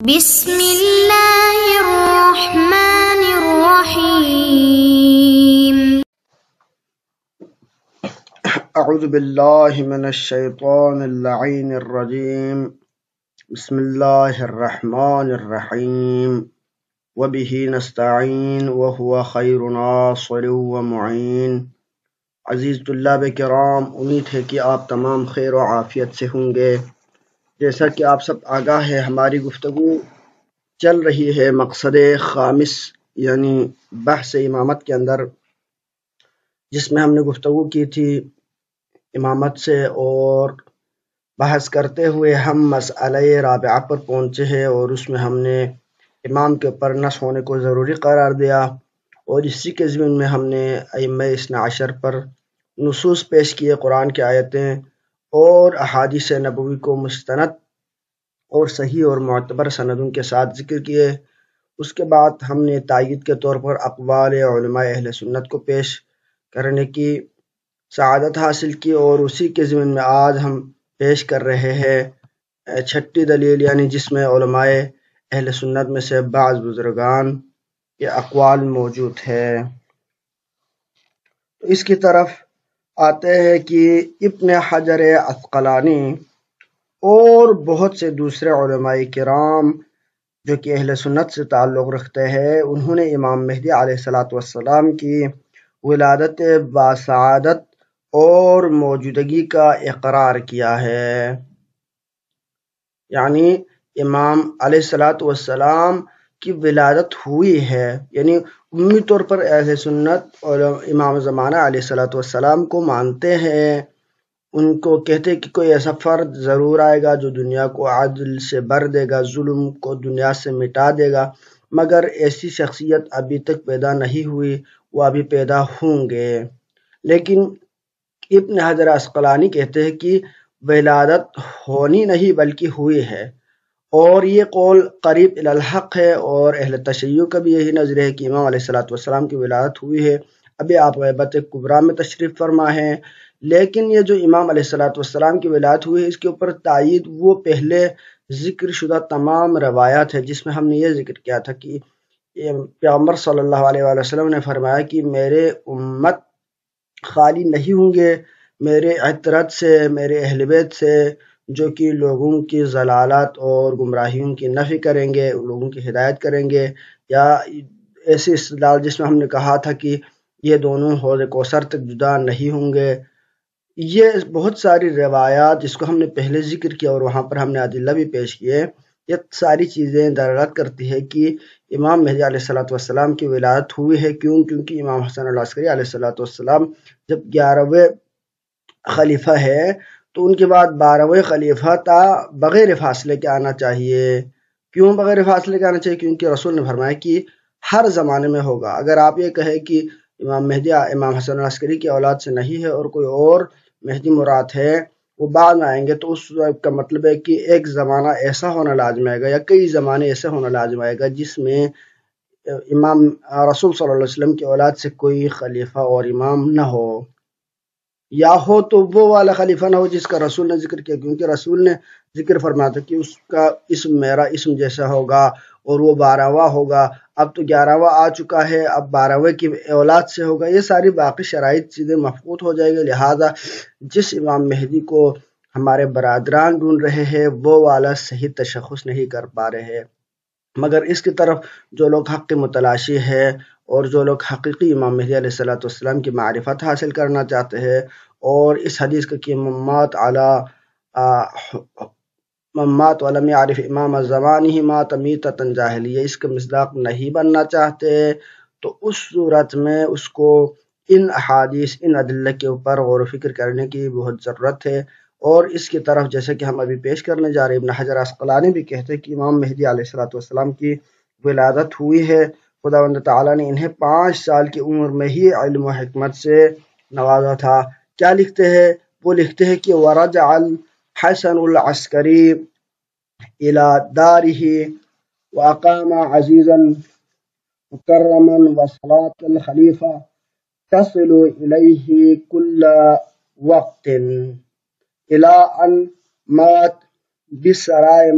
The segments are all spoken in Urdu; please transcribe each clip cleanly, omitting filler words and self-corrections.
بسم الله الرحمن الرحيم. أعوذ بالله من الشيطان اللعين الرجيم. بسم الله الرحمن الرحيم. وبه نستعين وهو خير ناصر ومعين. عزیز طلاب کرام، امید ہے کہ آپ تمام خیر و عافیت سے ہوں گے۔ جیسا کہ آپ سب آگاہ ہے، ہماری گفتگو چل رہی ہے مقصد خامس یعنی بحث امامت کے اندر، جس میں ہم نے گفتگو کی تھی امامت سے، اور بحث کرتے ہوئے ہم مسئلہ رابعہ پر پہنچے ہیں، اور اس میں ہم نے امام کے اوپر نص ہونے کو ضروری قرار دیا، اور اسی کے ضمن میں ہم نے ائمہ اثنا عشر پر نصوص پیش کیے، قرآن کی آیتیں اور احادیث نبوی کو مستند اور صحیح اور معتبر سندوں کے ساتھ ذکر کیے۔ اس کے بعد ہم نے تائید کے طور پر اقوال علماء اہل سنت کو پیش کرنے کی سعادت حاصل کی، اور اسی کے ضمن میں آج ہم پیش کر رہے ہیں چھٹی دلیل، یعنی جس میں علماء اہل سنت میں سے بعض بزرگان کے اقوال موجود ہے۔ تو اس کی طرف آتے ہیں کہ ابن حجر عسقلانی اور بہت سے دوسرے علماء کرام جو کہ اہل سنت سے تعلق رکھتے ہیں، انہوں نے امام مہدی علیہ السلام کی ولادت باسعادت اور موجودگی کا اقرار کیا ہے۔ یعنی امام علیہ السلام کی ولادت ہوئی ہے، یعنی عمومی طور پر اہل سنت اور امام زمانہ علیہ السلام کو مانتے ہیں، ان کو کہتے ہیں کہ کوئی ایسا فرد ضرور آئے گا جو دنیا کو عدل سے بھر دے گا، ظلم کو دنیا سے مٹا دے گا، مگر ایسی شخصیت ابھی تک پیدا نہیں ہوئی، وہ ابھی پیدا ہوں گے۔ لیکن ابن حجر عسقلانی کہتے ہیں کہ ولادت ہونی نہیں بلکہ ہوئی ہے، اور یہ قول قریب الحق ہے، اور اہل تشیع کا بھی یہی نظر ہے کہ امام علیہ السلام کی ولادت ہوئی ہے۔ ابھی آپ غیبت کبریٰ میں تشریف فرما ہیں، لیکن یہ جو امام علیہ السلام کی ولادت ہوئی ہے، اس کے اوپر تائید وہ پہلے ذکر شدہ تمام روایات ہے، جس میں ہم نے یہ ذکر کیا تھا کہ پیغمبر صلی اللہ علیہ وآلہ وسلم نے فرمایا کہ میرے امت خالی نہیں ہوں گے میرے عطرت سے، میرے اہل بیت سے، جو کہ لوگوں کی ضلالت اور گمراہیوں کی نفی کریں گے، لوگوں کی ہدایت کریں گے، یا ایسی استدلال جس میں ہم نے کہا تھا کہ یہ دونوں حوض کوثر تک جدا نہیں ہوں گے۔ یہ بہت ساری روایات جس کو ہم نے پہلے ذکر کیا، اور وہاں پر ہم نے ادلہ بھی پیش کیے، یہ ساری چیزیں دلالت کرتی ہے کہ امام مہدی علیہ السلام کی ولادت ہوئی ہے۔ کیونکہ امام حسن العسکری علیہ السلام جب 11ویں خلیفہ ہے، تو ان کے بعد 12ویں خلیفہ تا بغیر فاصلے کے آنا چاہیے۔ کیوں بغیر فاصلے کے آنا چاہیے؟ کیونکہ رسول نے فرمایا کہ ہر زمانے میں ہوگا۔ اگر آپ یہ کہیں کہ امام مہدی امام حسن العسکری کی اولاد سے نہیں ہے اور کوئی اور مہدی مراد ہے، وہ بعد میں آئیں گے، تو اس کا مطلب ہے کہ ایک زمانہ ایسا ہونا لازم آئے گا، یا کئی زمانے ایسے ہونا لازم آئے گا جس میں امام رسول صلی اللہ علیہ وسلم کی اولاد سے کوئی خلیفہ اور امام نہ ہو، یا ہو تو وہ والا خلیفہ نہ ہو جس کا رسول نے ذکر کیا، کیونکہ رسول نے ذکر فرمایا تھا کہ اس کا اسم میرا اسم جیسا ہوگا، اور وہ 12واں ہوگا۔ اب تو 11واں آ چکا ہے، اب 12ویں کی اولاد سے ہوگا۔ یہ ساری باقی شرائط چیزیں مفقود ہو جائے گی، لہذا جس امام مہدی کو ہمارے برادران ڈھونڈ رہے ہیں، وہ والا صحیح تشخص نہیں کر پا رہے ہیں، مگر اس کی طرف جو لوگ حق کے متلاشی ہے، اور جو لوگ حقیقی امام مہدی علیہ السلام کی معرفت حاصل کرنا چاہتے ہیں، اور اس حدیث کا کہ ممات ولم یعرف امام زمانہ مات میتۃ جاہلیہ، اس کا مصداق نہیں بننا چاہتے، تو اس صورت میں اس کو ان احادیث، ان ادلہ کے اوپر غور و فکر کرنے کی بہت ضرورت ہے۔ اور اس کی طرف جیسے کہ ہم ابھی پیش کرنے جا رہے ہیں، ابن حجر عسقلانی بھی کہتے ہیں کہ امام مہدی علیہ السلام کی ولادت ہوئی ہے، خداوند تعالیٰ نے انہیں 5 سال کی عمر میں ہی علم و حکمت سے نوازا تھا۔ کیا لکھتے ہیں؟ وہ لکھتے ہیں کہ ورجع الحسن العسکری الى داره واقام عزیزا مکرما وصلاة الخلیفہ تصل الیہ کل وقت الى ان مات بسرائے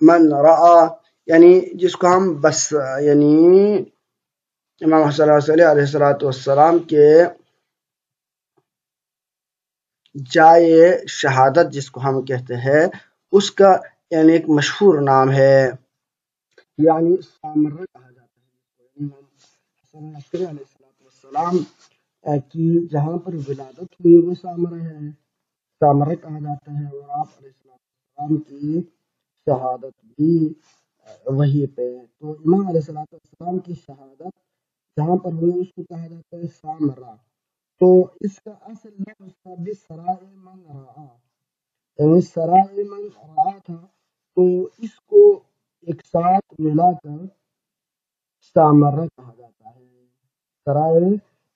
من رعا یعنی جس کو ہم بس یعنی امام حسن علیہ السلام کے جائے شہادت جس کو ہم کہتے ہیں اس کا یعنی ایک مشہور نام ہے، یعنی سامرہ کہا جاتا ہے امام حسن علیہ السلام کی جہاں پر ولادت ہوئی وہ سامرہ ہے، سامرہ کہا جاتا ہے، اور آپ علیہ السلام کی شہادت بھی وہی پہ، تو امام علیہ السلام کی شہادت جہاں پر ہوئی اس کو کہا جاتا ہے سامرہ۔ تو اس کا اصل لفظ تھا بسرائے من رعا، یعنی سرائے من رعا تھا، تو اس کو ایک ساتھ ملا کر سامرہ کہا جاتا ہے، سرائے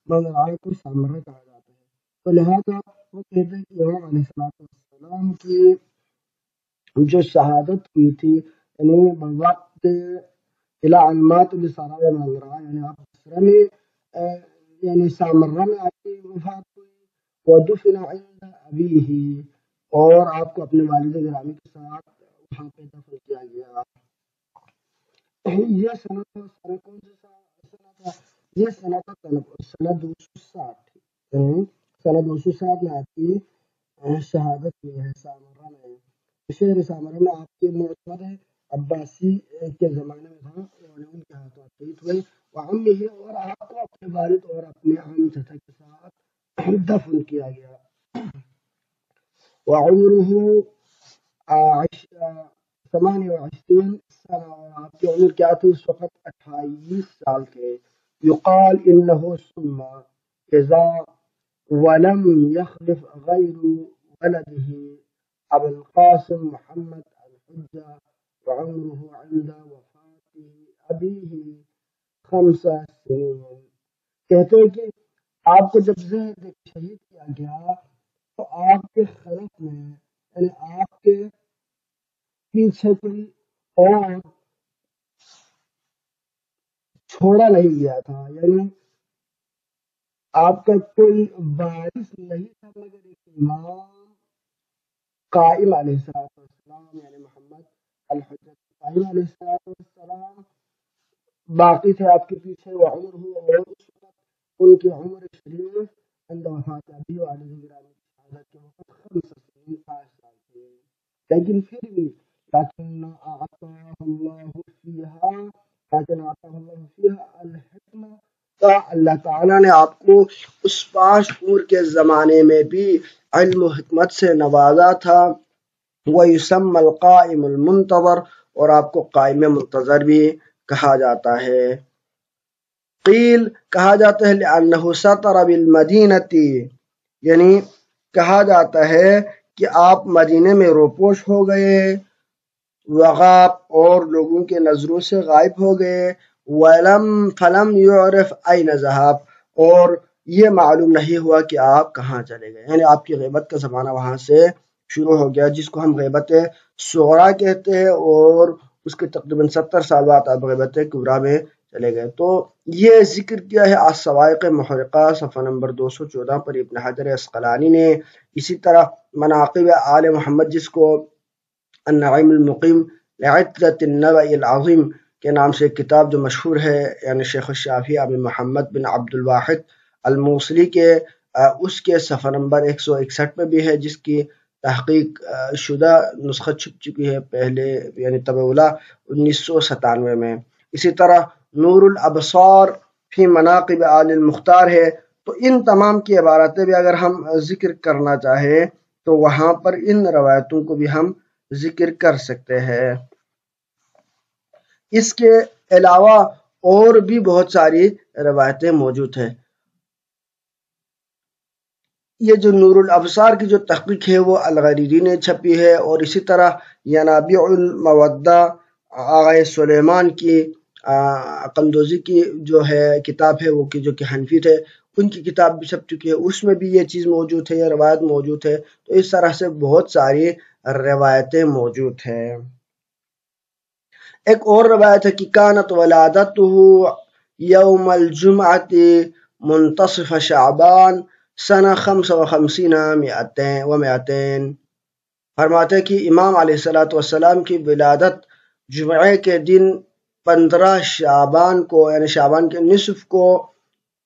من رعا کو سامرہ کہا جاتا ہے۔ تو لہذا وہ کہتے ہیں کہ امام علیہ السلام کی جو شہادت ہوئی تھی یعنی وقت الى علمات بسرائے من رعا، یعنی آپ بصرہ میں یعنی سامرہ میں آپ کی وفات ہوئی، ودفن عند ابیہ، اور آپ کو اپنے والد گرامی کے ساتھ وہاں پہ دفن کیا گیا۔ یہ سنہ کون سی سنہ تھا؟ یہ سنہ تھا سنہ 260، سنہ 260 میں آپ کی شہادت ہوئی ہے سامرہ میں۔ شہر سامرہ میں آپ کے معتمد عباسی کے زمانے میں تھا، ان کے ہاتھوں شہید ہوئے، وعمہ، اور آپ کو اپنے والد اور اپنے عام چچا کے ساتھ دفن کیا گیا۔ وعمرہ 28 سنہ، اور آپ کی عمر کیا تھی اس وقت؟ 28 سال تھے۔ یقال انہ ثم اذا ولم يخلف غیر ولده ابو القاسم محمد الحجہ وعمرہ عند وفات ابیہ 5 سنین۔ کہتے ہیں کہ آپ کو جب زہر دے کے شہید کیا گیا تو آپ کے خلف میں یعنی آپ کے پیچھے کوئی اور چھوڑا نہیں گیا تھا، یعنی آپ کا کوئی وارث نہیں تھا مگر ایک امام قائم علیہ السلام، یعنی محمد الحجت قائم علیہ السلام باقی تھے آپ کے پیچھے۔ وعمر ہو، اور اس وقت ان کی عمر شریف عند وفات ابی والد گرامی کی شہادت کے وقت 5 سنین 5 سال تھے، لیکن پھر بھی لیکن اعطاہ اللہ فیہا الحکمہ، اللہ تعالیٰ نے آپ کو اس 5 عمر کے زمانے میں بھی علم و حکمت سے نوازا تھا۔ وَيُسَمَّى الْقَائِمُ الْمُنْتَظَرُ، اور آپ کو قائم منتظر بھی کہا جاتا ہے۔ قیل، کہا جاتا ہے لأنہ سطر بالمدینہ، یعنی کہا جاتا ہے کہ آپ مدینے میں روپوش ہو گئے، وغاب، اور لوگوں کے نظروں سے غائب ہو گئے، فلم یعرف این ذہب، اور یہ معلوم نہیں ہوا کہ آپ کہاں چلے گئے، یعنی آپ کی غیبت کا زمانہ وہاں سے شروع ہو گیا، جس کو ہم غیبت صغریٰ کہتے ہیں، اور اس کے تقریباً 70 سال بعد آپ غیبت کبریٰ میں چلے گئے۔ تو یہ ذکر کیا ہے الصواعق محرقہ صفحہ نمبر 214 پر ابن حجر عسقلانی نے۔ اسی طرح مناقب آل محمد، جس کو النعیم المقیم لعدت النبأ العظیم کے نام سے ایک کتاب جو مشہور ہے، یعنی شیخ الشافعی ابی محمد بن عبد الواحد الموصلی کے، اس کے صفحہ نمبر 161 پہ بھی ہے، جس کی تحقیق شدہ نسخہ چھپ چکی ہے پہلے، یعنی طبع اولیٰ 1997 میں۔ اسی طرح نور الابصار فی مناقب آل المختار ہے۔ تو ان تمام کی عبارتیں بھی اگر ہم ذکر کرنا چاہیں تو وہاں پر ان روایتوں کو بھی ہم ذکر کر سکتے ہیں۔ اس کے علاوہ اور بھی بہت ساری روایتیں موجود ہیں۔ یہ جو نور الابصار کی جو تحقیق ہے وہ الغریری نے چھپی ہے، اور اسی طرح ینابیع المودہ آغا سلیمان کی قندوزی کی جو ہے کتاب ہے، وہ جو کہ حنفی تھے، ان کی کتاب بھی چھپ چکی ہے، اس میں بھی یہ چیز موجود ہے، یہ روایت موجود ہے۔ تو اس طرح سے بہت ساری روایتیں موجود ہیں۔ ایک اور روایت ہے کہ کانت ولادتہ یوم الجمعۃ منتصف شعبان سنہ 55 و 200، فرماتے ہیں کہ امام علیہ السلام کی ولادت جمعے کے دن 15 شعبان کو یعنی شعبان کے نصف کو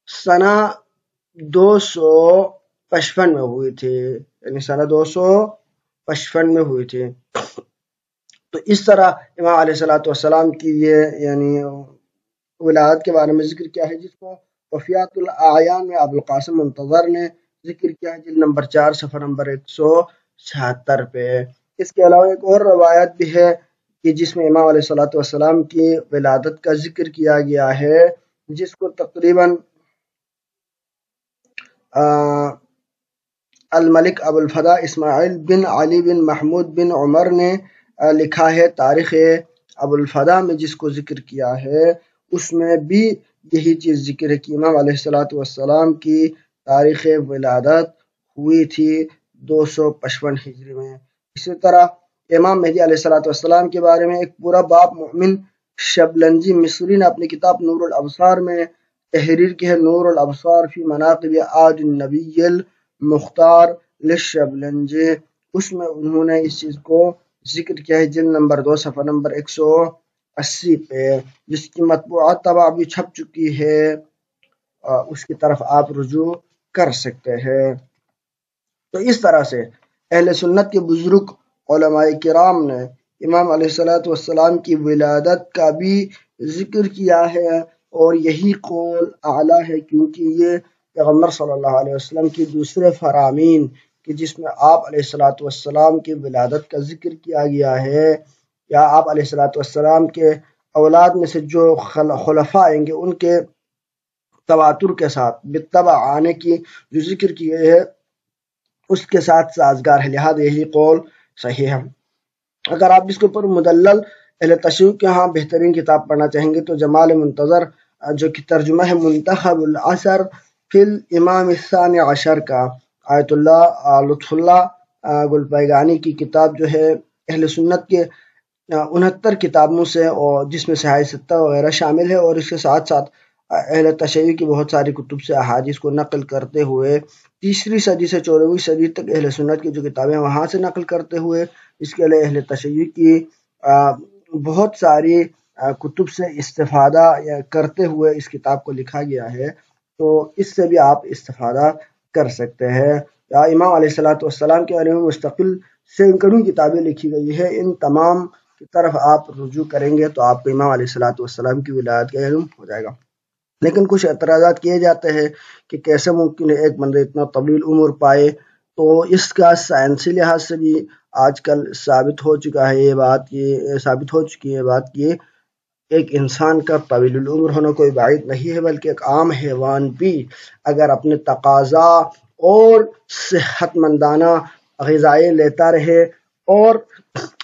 سنہ 255 میں ہوئی تھی، یعنی سنہ 255 میں ہوئی تھی۔ تو اس طرح امام علیہ السلام کی یہ یعنی ولادت کے بارے میں ذکر کیا ہے، جس کو وفیات الاعیان میں ابوالقاسم منتظر نے ذکر کیا ہے، جلد نمبر 4 صفحہ نمبر 176 پہ۔ اس کے علاوہ ایک اور روایت بھی ہے کہ جس میں امام علیہ السلام کی ولادت کا ذکر کیا گیا ہے، جس کو تقریباً الملک ابوالفضل اسماعیل بن علی بن محمود بن عمر نے لکھا ہے تاریخ ابوالفضل میں، جس کو ذکر کیا ہے اس میں بھی یہی چیز ذکر ہے کہ امام علیہ السلام کی تاریخ ولادت ہوئی تھی 255 ہجری میں۔ اسی طرح امام مہدی علیہ السلام کے بارے میں ایک پورا باب مؤمن شبلنجی مصری نے اپنی کتاب نور الابصار میں تحریر کی ہے، نور الابصار فی مناقب آج النبی المختار للشبلنجی۔ اس میں انہوں نے اس چیز کو ذکر کیا ہے، جلد نمبر 2 صفحہ نمبر 180 پہ، جس کی مطبوعات طبع بھی چھپ چکی ہے، اس کی طرف آپ رجوع کر سکتے ہیں۔ تو اس طرح سے اہل سنت کے بزرگ علماء کرام نے امام علیہ السلام کی ولادت کا بھی ذکر کیا ہے، اور یہی قول اعلیٰ ہے، کیونکہ یہ پیغمبر صلی اللہ علیہ وسلم کی دوسرے فرامین کہ جس میں آپ علیہ السلام کی ولادت کا ذکر کیا گیا ہے، یا آپ علیہ السلام کے اولاد میں سے جو خلفاء آئیں گے ان کے تواتر کے ساتھ بالطبع آنے کی جو ذکر کی گئی ہے اس کے ساتھ سازگار ہے، لہذا یہی قول صحیح ہے۔ اگر آپ اس کے اوپر مدلل اہل تشیع کے ہاں بہترین کتاب پڑھنا چاہیں گے تو جمال منتظر جو کہ ترجمہ ہے منتخب العصر فی الامام الثانی عشر کا، آیت اللہ لطف اللہ گلپائگانی کی کتاب جو ہے اہل سنت کے 69 کتابوں سے، اور جس میں صحاح ستہ وغیرہ شامل ہے، اور اس کے ساتھ ساتھ اہل تشیع کی بہت ساری کتب سے احادیث کو نقل کرتے ہوئے 3 صدی سے 14ویں صدی تک اہل سنت کی جو کتابیں وہاں سے نقل کرتے ہوئے اس کے لیے اہل تشیع کی بہت ساری کتب سے استفادہ کرتے ہوئے اس کتاب کو لکھا گیا ہے، تو اس سے بھی آپ استفادہ کر سکتے ہیں۔ امام علیہ السلام کے بارے میں مستقل سینکڑوں کتابیں لکھی گئی ہے، ان تمام کی طرف آپ رجوع کریں گے تو آپ کو امام علیہ السلام کی ولادت کا علم ہو جائے گا۔ لیکن کچھ اعتراضات کیے جاتے ہیں کہ کیسے ممکن ہے ایک بندہ اتنا طویل عمر پائے، تو اس کا سائنسی لحاظ سے بھی آج کل ثابت ہو چکی ہے یہ بات کہ ایک انسان کا طویل العمر ہونا کوئی بعید نہیں ہے، بلکہ ایک عام حیوان بھی اگر اپنے تقاضا اور صحت مندانہ غذائیں لیتا رہے اور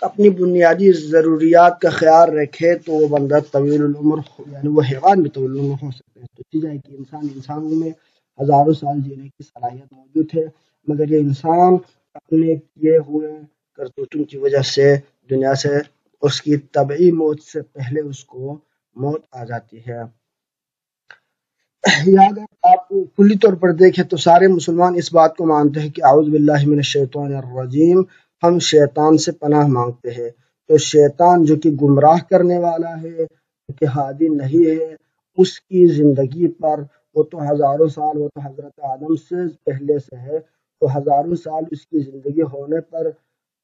اپنی بنیادی ضروریات کا خیال رکھے تو وہ بندہ طویل العمر یعنی وہ حیوان بھی طویل العمر ہو سکتے ہیں۔ تو چیز ہے کہ انسانوں میں ہزاروں سال جینے کی صلاحیت موجود ہے، مگر یہ انسان اپنے کیے ہوئے کرتوتوں کی وجہ سے دنیا سے اس کی طبعی موت سے پہلے اس کو موت آ جاتی ہے۔ یا اگر آپ کلی طور پر دیکھیں تو سارے مسلمان اس بات کو مانتے ہیں کہ اعوذ باللہ من الشیطان الرجیم، ہم شیطان سے پناہ مانگتے ہیں۔ تو شیطان جو کہ گمراہ کرنے والا ہے، جو کہ ہادی نہیں ہے، اس کی زندگی پر وہ تو ہزاروں سال، وہ تو حضرت آدم سے پہلے سے ہے، تو ہزاروں سال اس کی زندگی ہونے پر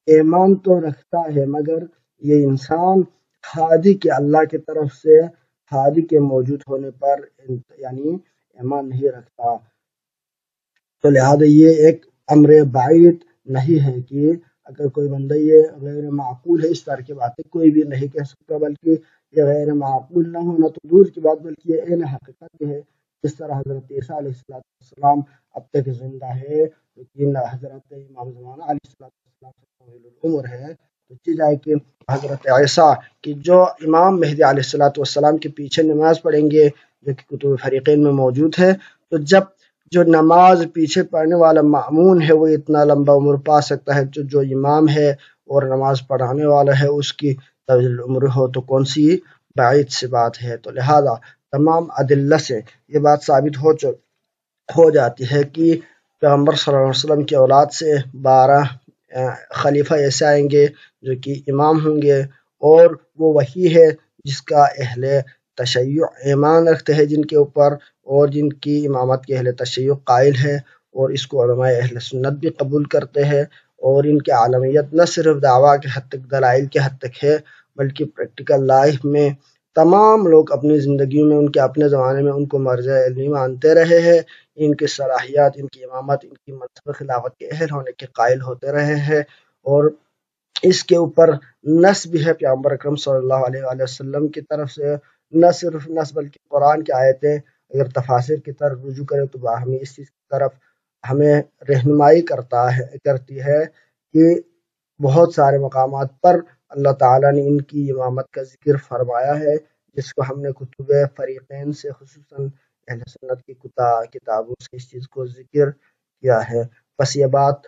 ایمان تو رکھتا ہے، مگر یہ انسان ہادی کے اللہ کی طرف سے ہادی کے موجود ہونے پر یعنی ایمان نہیں رکھتا۔ تو لہذا یہ ایک امر بعید نہیں ہے کہ اگر کوئی بندہ یہ غیر معقول ہے، اس طرح کی باتیں کوئی بھی نہیں کہہ سکتا، بلکہ یہ غیر معقول نہ ہونا تو دور کی بات، بلکہ یہ عین حقیقت ہے۔ جس طرح حضرت عیسیٰ علیہ السلام اب تک زندہ ہے، لیکن حضرت امام زمانہ علیہ السلام سے طویل العمر ہے، تو چیز ہے کہ حضرت عیسیٰ کی جو امام مہدی علیہ السلام کے پیچھے نماز پڑھیں گے جو کہ کتب فریقین میں موجود ہے، تو جب جو نماز پیچھے پڑھنے والا مأمون ہے وہ اتنا لمبا عمر پا سکتا ہے، جو امام ہے اور نماز پڑھانے والا ہے اس کی طویل عمر ہو تو کون سی بعید سی بات ہے۔ تو لہذا تمام ادلہ سے یہ بات ثابت ہو جاتی ہے کہ پیغمبر صلی اللہ علیہ وسلم کی اولاد سے 12 خلیفہ ایسے آئیں گے جو کہ امام ہوں گے، اور وہ وہی ہے جس کا اہل تشیع ایمان رکھتے ہیں جن کے اوپر، اور جن کی امامت کے اہل تشیع قائل ہے، اور اس کو علماء اہل سنت بھی قبول کرتے ہیں، اور ان کی عالمیت نہ صرف دعویٰ کے حد تک، دلائل کے حد تک ہے، بلکہ پریکٹیکل لائف میں تمام لوگ اپنی زندگیوں میں ان کے اپنے زمانے میں ان کو مرجع علمی مانتے رہے ہیں، ان کی صلاحیات، ان کی امامت، ان کی منصب خلافت کے اہل ہونے کے قائل ہوتے رہے ہیں، اور اس کے اوپر نص بھی ہے پیغمبر اکرم صلی اللہ علیہ وآلہ وسلم کی طرف سے، نہ صرف نص بلکہ قرآن کی آیتیں اگر تفاسیر کی طرف رجوع کریں تو باہمی اس چیز کی طرف ہمیں رہنمائی کرتی ہے کہ بہت سارے مقامات پر اللہ تعالیٰ نے ان کی امامت کا ذکر فرمایا ہے، جس کو ہم نے کتب فریقین سے، خصوصاً اہل سنت کی کتابوں سے اس چیز کو ذکر کیا ہے۔ بس یہ بات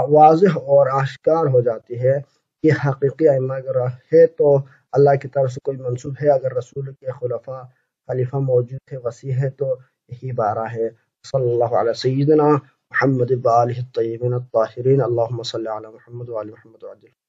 واضح اور آشکار ہو جاتی ہے کہ حقیقی ائمہ اگر ہے تو اللہ کی طرف سے کوئی منصوب ہے، اگر رسول کے خلیفہ موجود ہے، وسیع ہے، تو یہی بارہ ہے۔ صلی اللہ علیہ سیدنا محمد وآلہ الطیبین الطاہرین، اللہم صلی علی محمد وآل محمد وعجل